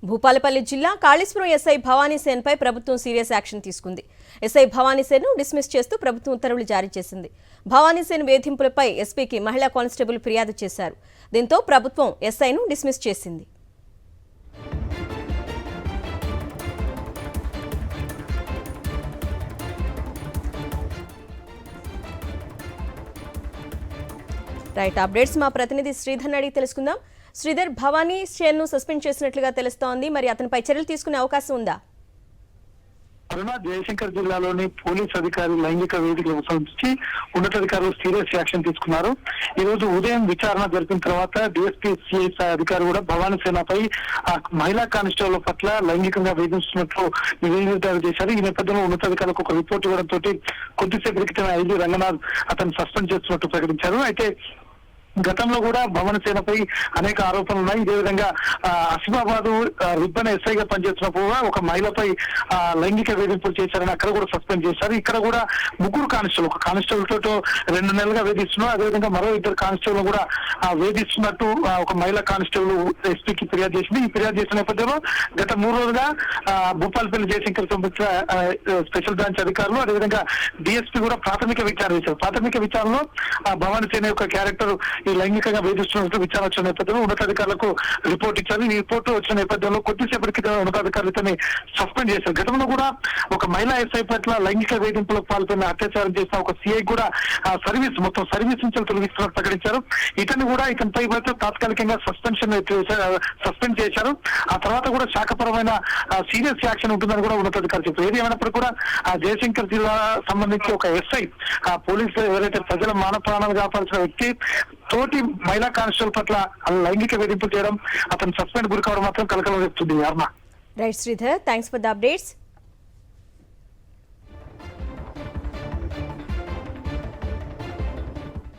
భూపాలపల్లి జిల్లా కాళేశ్వరం ఎస్ఐ భవానీసేన్పై ప్రభుత్వం serious action తీసుకుంది. ఎస్ఐ భవానీసేన్ను డిస్మిస్ చేస్తూ ప్రభుత్వం ఉత్తర్వులు జారీ చేసింది. భవానీసేన్ వేధింపులపై ఎస్పీకి మహిళా కానిస్టేబుల్ ఫిర్యాదు చేశారు. దీంతో ప్రభుత్వం ఎస్ఐను డిస్మిస్ చేసింది. రైట్ అప్డేట్స్ మా ప్రతినిధి శ్రీధర్ అడిగి తెలుసుకుందాం. శ్రీధర్, భవానీసేన్ను సస్పెండ్ చేసినట్లుగా తెలుస్తోంది. మరి అతనిపై చర్యలు తీసుకునే అవకాశం ఉందా? జయశంకర్ జిల్లాలోని పోలీస్ అధికారి లైంగిక వేదికలకు సంబంధించి ఉన్నతాధికారులు సీరియస్ యాక్షన్ తీసుకున్నారు. ఈ రోజు ఉదయం విచారణ జరిపిన తర్వాత డిఎస్పీ సిఐ అధికారి కూడా భవానీసేనపై మహిళా కానిస్టేబుల్ పట్ల లైంగికంగా వేధిస్తున్నట్లు నివేదిక చేశారు. ఈ నేపథ్యంలో ఉన్నతాధికారులకు ఒక రిపోర్ట్ ఇవ్వడంతో కొద్దిసేపటి క్రితం ఐజీ రంగనాథ్ అతను సస్పెండ్ చేస్తున్నట్టు ప్రకటించారు. అయితే గతంలో కూడా భవానీసేనపై అనేక ఆరోపణలు ఉన్నాయి. ఇదే విధంగా ఆసిఫాబాద్ రిబ్బన్ ఎస్ఐగా పనిచేస్తున్నప్పుడు ఒక మహిళపై లైంగిక వేధింపులు చేశారని అక్కడ కూడా సస్పెండ్ చేశారు. ఇక్కడ కూడా ముగ్గురు కానిస్టేబుల్, ఒక కానిస్టేబుల్ తో 2 నెలలుగా వేధిస్తున్నారు. అదేవిధంగా మరో 2 కానిస్టేబుల్ కూడా వేధిస్తున్నట్టు ఒక మహిళా కానిస్టేబుల్ ఎస్పీకి ఫిర్యాదు చేసింది. ఈ ఫిర్యాదు చేసిన నేపథ్యంలో గత 3 రోజులుగా భూపాలపల్లి జయశంకర్ సంబంధించిన స్పెషల్ బ్రాంచ్ అధికారులు అదేవిధంగా డిఎస్పీ కూడా ప్రాథమిక విచారణ చేశారు. ప్రాథమిక విచారణలో భవానీసేన యొక్క క్యారెక్టర్ ఈ లైంగికంగా వేధిస్తున్నట్టు విచారణ వచ్చిన నేపథ్యంలో ఉన్నతాధికారులకు రిపోర్ట్ ఇచ్చారు. ఈ రిపోర్ట్ వచ్చిన నేపథ్యంలో కొద్దిసేపటికి ఉన్నతాధికారులతోని సస్పెండ్ చేశారు. గతంలో కూడా ఒక మహిళా ఎస్ఐ పట్ల లైంగిక వేధింపులకు పాల్పడిన అత్యాచారం చేసిన ఒక సిఐ కూడా సర్వీస్ నుంచి తొలగిస్తున్నట్టు ప్రకటించారు. ఇతనిపై తాత్కాలికంగా సస్పెండ్ చేశారు. ఆ తర్వాత కూడా శాఖపరమైన సీరియస్ యాక్షన్ ఉంటుందని కూడా ఉన్నతాధికారులు చెప్పారు. ఏది ఏమైనప్పుడు కూడా జయశంకర్ జిల్లా సంబంధించి ఒక ఎస్ఐ పోలీసులు ఎవరైతే ప్రజల మాన ప్రాణాలు కాపాల్సిన వ్యక్తి తోటి మహిళా కానిస్టేబుల్ పట్ల లైంగిక వేధింపులు చేయడం, అతను సస్పెండ్ గురి కావడం మాత్రం కలకలం రేపుతుంది. Right Sridhar, thanks for the updates.